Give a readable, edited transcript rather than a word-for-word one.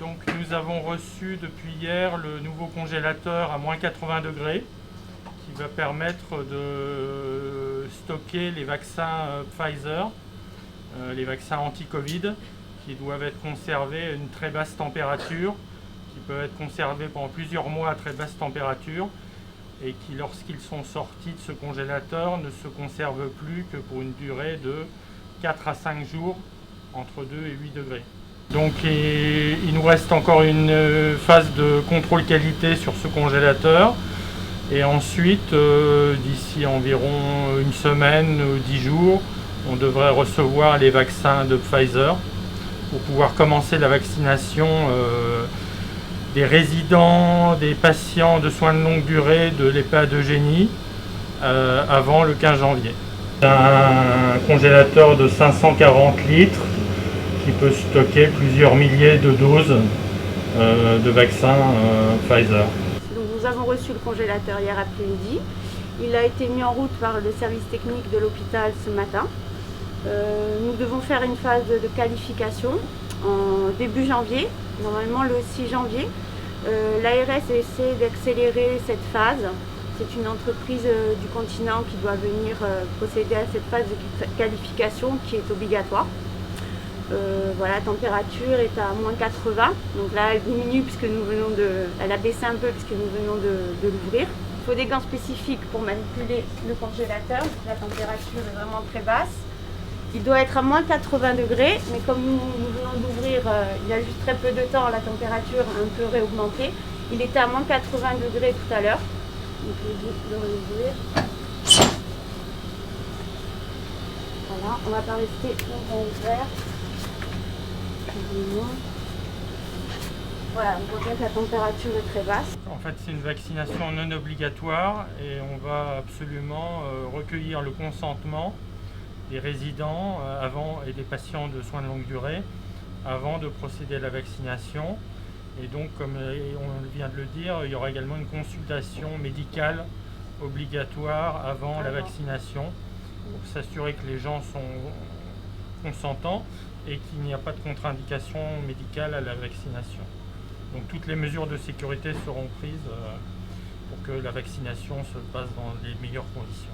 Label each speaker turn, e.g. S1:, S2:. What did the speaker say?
S1: Donc nous avons reçu depuis hier le nouveau congélateur à moins 80 degrés qui va permettre de stocker les vaccins Pfizer, les vaccins anti-Covid, qui doivent être conservés à une très basse température, qui peuvent être conservés pendant plusieurs mois à très basse température et qui, lorsqu'ils sont sortis de ce congélateur, ne se conservent plus que pour une durée de 4 à 5 jours, entre 2 et 8 degrés. Donc il nous reste encore une phase de contrôle qualité sur ce congélateur. Et ensuite, d'ici environ une semaine ou 10 jours, on devrait recevoir les vaccins de Pfizer pour pouvoir commencer la vaccination des résidents, des patients de soins de longue durée de l'EHPAD Eugénie avant le 15 janvier. C'est un congélateur de 540 litres qui peut stocker plusieurs milliers de doses de vaccins Pfizer.
S2: Donc nous avons reçu le congélateur hier après-midi. Il a été mis en route par le service technique de l'hôpital ce matin. Nous devons faire une phase de qualification en début janvier, normalement le 6 janvier. L'ARS essaie d'accélérer cette phase. C'est une entreprise du continent qui doit venir procéder à cette phase de qualification qui est obligatoire. Voilà, la température est à moins 80, donc là elle diminue puisque nous venons elle a baissé un peu puisque nous venons de l'ouvrir. Il faut des gants spécifiques pour manipuler le congélateur, la température est vraiment très basse. Il doit être à moins 80 degrés, mais comme nous venons d'ouvrir il y a juste très peu de temps, la température a un peu réaugmenté. Il était à moins 80 degrés tout à l'heure. Donc je vais l'ouvrir. Voilà, on ne va pas rester longtemps ouvert. Voilà, on voit bien que la température est très basse.
S1: En fait, c'est une vaccination non obligatoire et on va absolument recueillir le consentement des résidents et des patients de soins de longue durée avant de procéder à la vaccination. Et donc, comme on vient de le dire, il y aura également une consultation médicale obligatoire avant la vaccination pour s'assurer que les gens sont consentants et qu'il n'y a pas de contre-indication médicale à la vaccination. Donc toutes les mesures de sécurité seront prises pour que la vaccination se passe dans les meilleures conditions.